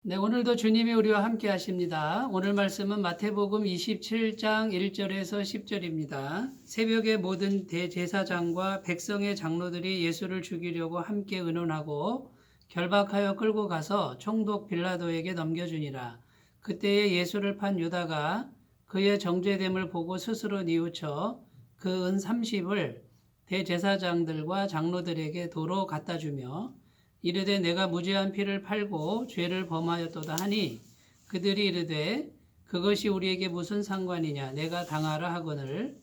네, 오늘도 주님이 우리와 함께 하십니다. 오늘 말씀은 마태복음 27장 1절에서 10절입니다. 새벽에 모든 대제사장과 백성의 장로들이 예수를 죽이려고 함께 의논하고 결박하여 끌고 가서 총독 빌라도에게 넘겨주니라. 그때에 예수를 판 유다가 그의 정죄됨을 보고 스스로 뉘우쳐 그 은 30을 대제사장들과 장로들에게 도로 갖다 주며 이르되 내가 무죄한 피를 팔고 죄를 범하였도다 하니 그들이 이르되 그것이 우리에게 무슨 상관이냐 내가 당하라 하거늘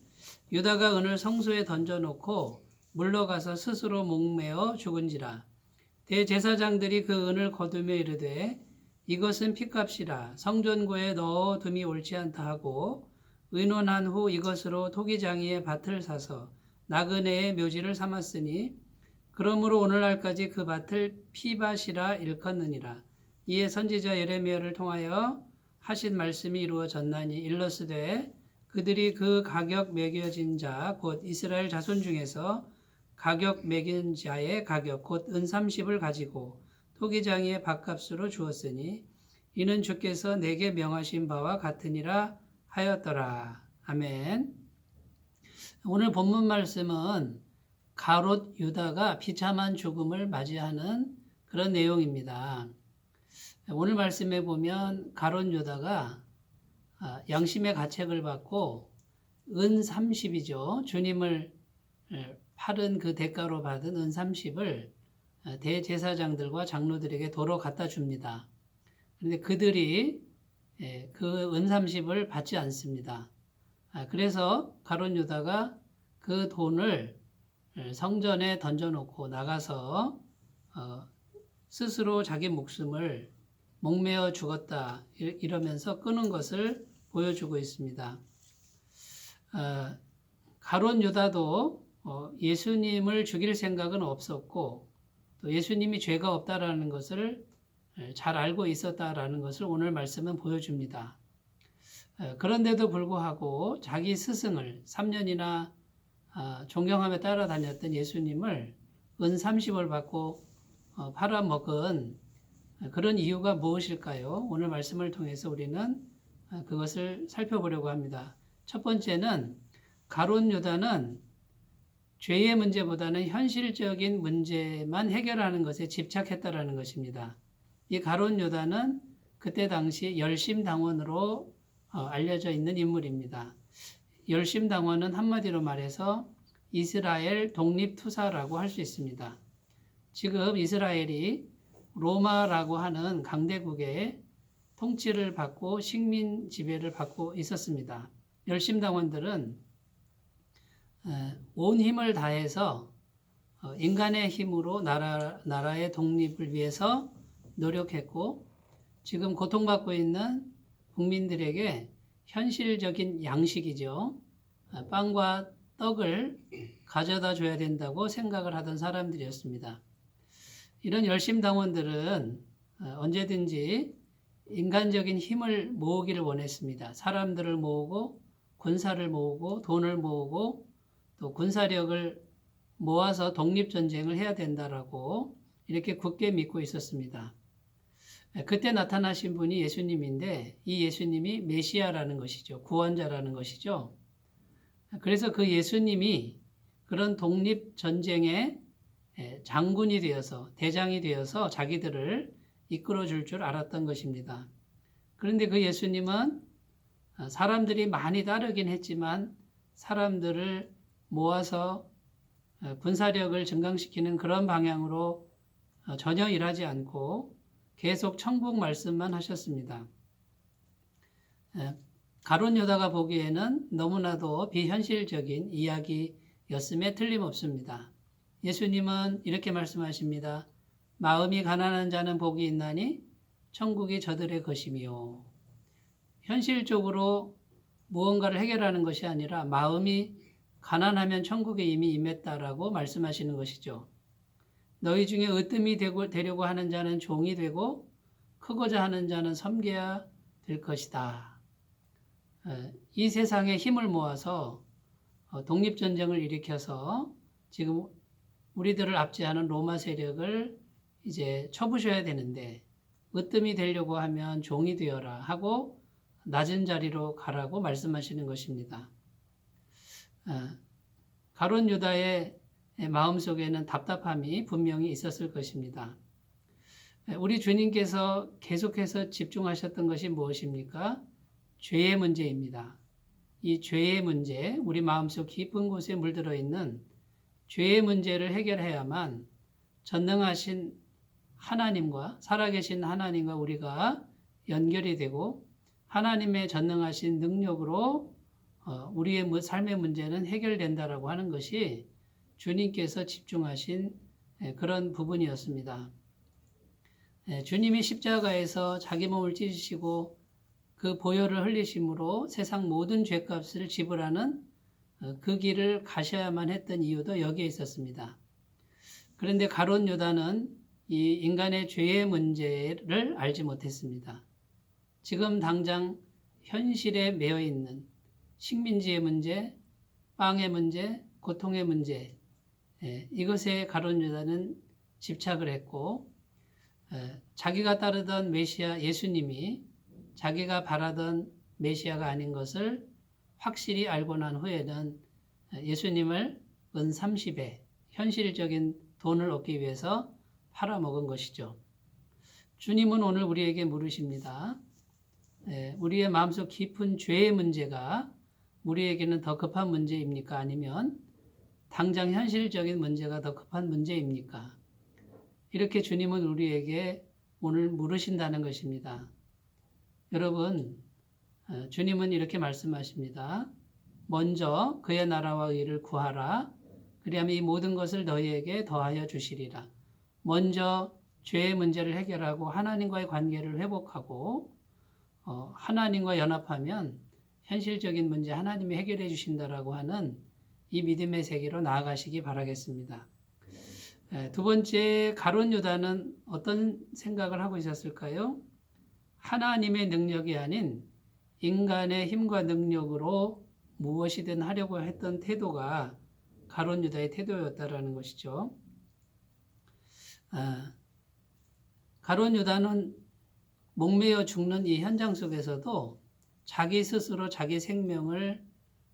유다가 은을 성소에 던져놓고 물러가서 스스로 목매어 죽은지라. 대제사장들이 그 은을 거두며 이르되 이것은 피값이라 성전고에 넣어 둠이 옳지 않다 하고 의논한 후 이것으로 토기장이의 밭을 사서 나그네의 묘지를 삼았으니 그러므로 오늘날까지 그 밭을 피밭이라 일컫느니라. 이에 선지자 예레미야를 통하여 하신 말씀이 이루어졌나니 일러스되 그들이 그 가격 매겨진 자 곧 이스라엘 자손 중에서 가격 매긴 자의 가격 곧 은 30을 가지고 토기장이의 밭값으로 주었으니 이는 주께서 내게 명하신 바와 같으니라 하였더라. 아멘. 오늘 본문 말씀은 가롯 유다가 비참한 죽음을 맞이하는 그런 내용입니다. 오늘 말씀에 보면 가롯 유다가 양심의 가책을 받고 은 30이죠. 주님을 팔은 그 대가로 받은 은 30을 대제사장들과 장로들에게 도로 갖다 줍니다. 그런데 그들이 그 은 30을 받지 않습니다. 그래서 가롯 유다가 그 돈을 성전에 던져놓고 나가서 스스로 자기 목숨을 목매어 죽었다 이러면서 끄는 것을 보여주고 있습니다. 가롯 유다도 예수님을 죽일 생각은 없었고 또 예수님이 죄가 없다라는 것을 잘 알고 있었다라는 것을 오늘 말씀은 보여줍니다. 그런데도 불구하고 자기 스승을 3년이나 존경하며 따라다녔던 예수님을 은 30을 받고 팔아먹은 그런 이유가 무엇일까요? 오늘 말씀을 통해서 우리는 그것을 살펴보려고 합니다. 첫 번째는 가롯 유다는 죄의 문제보다는 현실적인 문제만 해결하는 것에 집착했다라는 것입니다. 이 가롯 유다는 그때 당시 열심당원으로 알려져 있는 인물입니다. 열심당원은 한마디로 말해서 이스라엘 독립투사라고 할 수 있습니다. 지금 이스라엘이 로마라고 하는 강대국의 통치를 받고 식민 지배를 받고 있었습니다. 열심당원들은 온 힘을 다해서 인간의 힘으로 나라의 독립을 위해서 노력했고 지금 고통받고 있는 국민들에게 현실적인 양식이죠. 빵과 떡을 가져다 줘야 된다고 생각을 하던 사람들이었습니다. 이런 열심당원들은 언제든지 인간적인 힘을 모으기를 원했습니다. 사람들을 모으고 군사를 모으고 돈을 모으고 또 군사력을 모아서 독립전쟁을 해야 된다라고 이렇게 굳게 믿고 있었습니다. 그때 나타나신 분이 예수님인데 이 예수님이 메시아라는 것이죠. 구원자라는 것이죠. 그래서 그 예수님이 그런 독립전쟁의 장군이 되어서 대장이 되어서 자기들을 이끌어 줄 줄 알았던 것입니다. 그런데 그 예수님은 사람들이 많이 따르긴 했지만 사람들을 모아서 군사력을 증강시키는 그런 방향으로 전혀 일하지 않고 계속 천국 말씀만 하셨습니다. 가롯 유다가 보기에는 너무나도 비현실적인 이야기였음에 틀림없습니다. 예수님은 이렇게 말씀하십니다. 마음이 가난한 자는 복이 있나니 천국이 저들의 것이며 현실적으로 무언가를 해결하는 것이 아니라 마음이 가난하면 천국에 이미 임했다라고 말씀하시는 것이죠. 너희 중에 으뜸이 되려고 하는 자는 종이 되고 크고자 하는 자는 섬겨야 될 것이다. 이 세상에 힘을 모아서 독립전쟁을 일으켜서 지금 우리들을 압제하는 로마 세력을 이제 쳐부셔야 되는데 으뜸이 되려고 하면 종이 되어라 하고 낮은 자리로 가라고 말씀하시는 것입니다. 가룟 유다의 마음속에는 답답함이 분명히 있었을 것입니다. 우리 주님께서 계속해서 집중하셨던 것이 무엇입니까? 죄의 문제입니다. 이 죄의 문제, 우리 마음속 깊은 곳에 물들어 있는 죄의 문제를 해결해야만 전능하신 하나님과 살아계신 하나님과 우리가 연결이 되고 하나님의 전능하신 능력으로 우리의 삶의 문제는 해결된다라고 하는 것이 주님께서 집중하신 그런 부분이었습니다. 주님이 십자가에서 자기 몸을 찢으시고 그 보혈을 흘리심으로 세상 모든 죄값을 지불하는 그 길을 가셔야만 했던 이유도 여기에 있었습니다. 그런데 가룟 유다는 이 인간의 죄의 문제를 알지 못했습니다. 지금 당장 현실에 매여 있는 식민지의 문제, 빵의 문제, 고통의 문제, 이것에 가룟 유다는 집착을 했고 자기가 따르던 메시아 예수님이 자기가 바라던 메시아가 아닌 것을 확실히 알고 난 후에는 예수님을 은 30에 현실적인 돈을 얻기 위해서 팔아먹은 것이죠. 주님은 오늘 우리에게 물으십니다. 우리의 마음속 깊은 죄의 문제가 우리에게는 더 급한 문제입니까? 아니면 당장 현실적인 문제가 더 급한 문제입니까? 이렇게 주님은 우리에게 오늘 물으신다는 것입니다. 여러분, 주님은 이렇게 말씀하십니다. 먼저 그의 나라와 의를 구하라. 그리하면 이 모든 것을 너희에게 더하여 주시리라. 먼저 죄의 문제를 해결하고 하나님과의 관계를 회복하고 하나님과 연합하면 현실적인 문제 하나님이 해결해 주신다라고 하는 이 믿음의 세계로 나아가시기 바라겠습니다. 두 번째, 가룟 유다는 어떤 생각을 하고 있었을까요? 하나님의 능력이 아닌 인간의 힘과 능력으로 무엇이든 하려고 했던 태도가 가룟 유다의 태도였다라는 것이죠. 가룟 유다는 목매어 죽는 이 현장 속에서도 자기 스스로 자기 생명을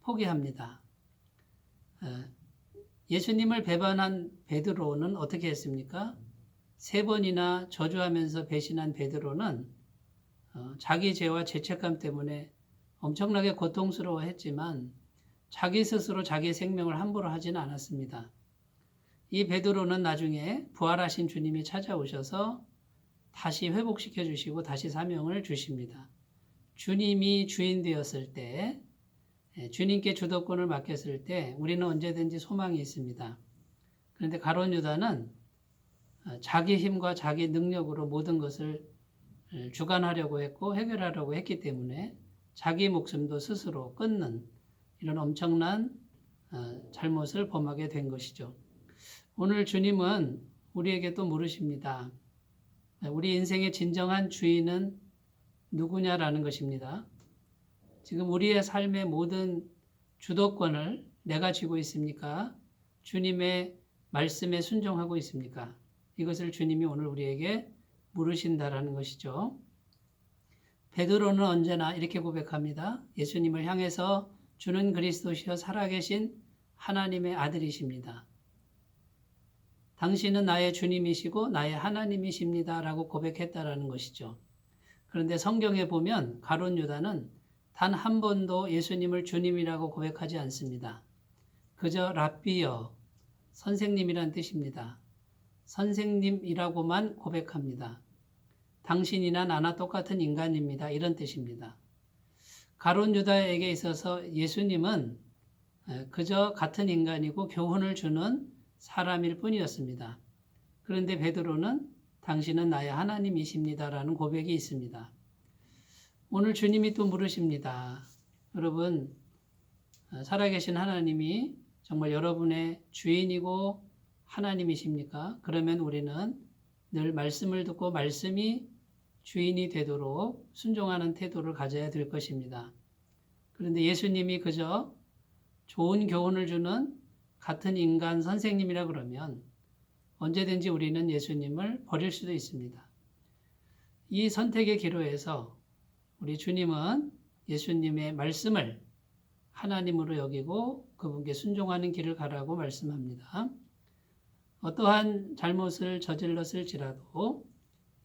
포기합니다. 예수님을 배반한 베드로는 어떻게 했습니까? 3번이나 저주하면서 배신한 베드로는 자기 죄와 죄책감 때문에 엄청나게 고통스러워했지만 자기 스스로 자기 생명을 함부로 하지는 않았습니다. 이 베드로는 나중에 부활하신 주님이 찾아오셔서 다시 회복시켜 주시고 다시 사명을 주십니다. 주님이 주인 되었을 때, 주님께 주도권을 맡겼을 때 우리는 언제든지 소망이 있습니다. 그런데 가룟 유다는 자기 힘과 자기 능력으로 모든 것을 주관하려고 했고 해결하려고 했기 때문에 자기 목숨도 스스로 끊는 이런 엄청난 잘못을 범하게 된 것이죠. 오늘 주님은 우리에게 또 물으십니다. 우리 인생의 진정한 주인은 누구냐라는 것입니다. 지금 우리의 삶의 모든 주도권을 내가 쥐고 있습니까? 주님의 말씀에 순종하고 있습니까? 이것을 주님이 오늘 우리에게 물으신다라는 것이죠. 베드로는 언제나 이렇게 고백합니다. 예수님을 향해서 주는 그리스도시여 살아계신 하나님의 아들이십니다. 당신은 나의 주님이시고 나의 하나님이십니다. 라고 고백했다라는 것이죠. 그런데 성경에 보면 가룟 유다는 단 한 번도 예수님을 주님이라고 고백하지 않습니다. 그저 랍비여, 선생님이란 뜻입니다. 선생님이라고만 고백합니다. 당신이나 나나 똑같은 인간입니다. 이런 뜻입니다. 가룟 유다에게 있어서 예수님은 그저 같은 인간이고 교훈을 주는 사람일 뿐이었습니다. 그런데 베드로는 당신은 나의 하나님이십니다라는 고백이 있습니다. 오늘 주님이 또 물으십니다. 여러분, 살아계신 하나님이 정말 여러분의 주인이고 하나님이십니까? 그러면 우리는 늘 말씀을 듣고 말씀이 주인이 되도록 순종하는 태도를 가져야 될 것입니다. 그런데 예수님이 그저 좋은 교훈을 주는 같은 인간 선생님이라 그러면 언제든지 우리는 예수님을 버릴 수도 있습니다. 이 선택의 기로에서 우리 주님은 예수님의 말씀을 하나님으로 여기고 그분께 순종하는 길을 가라고 말씀합니다. 어떠한 잘못을 저질렀을지라도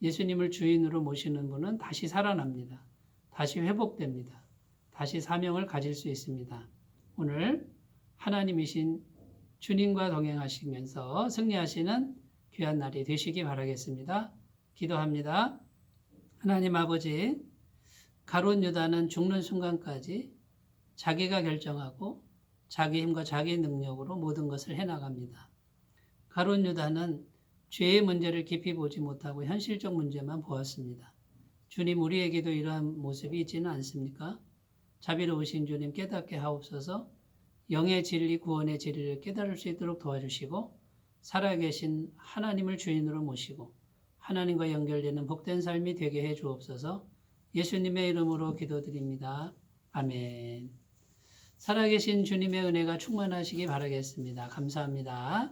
예수님을 주인으로 모시는 분은 다시 살아납니다. 다시 회복됩니다. 다시 사명을 가질 수 있습니다. 오늘 하나님이신 주님과 동행하시면서 승리하시는 귀한 날이 되시기 바라겠습니다. 기도합니다. 하나님 아버지, 가룟 유다는 죽는 순간까지 자기가 결정하고 자기 힘과 자기 능력으로 모든 것을 해나갑니다. 가룟 유다는 죄의 문제를 깊이 보지 못하고 현실적 문제만 보았습니다. 주님, 우리에게도 이러한 모습이 있지는 않습니까? 자비로우신 주님, 깨닫게 하옵소서. 영의 진리, 구원의 진리를 깨달을 수 있도록 도와주시고 살아계신 하나님을 주인으로 모시고 하나님과 연결되는 복된 삶이 되게 해 주옵소서. 예수님의 이름으로 기도드립니다. 아멘. 살아계신 주님의 은혜가 충만하시기 바라겠습니다. 감사합니다.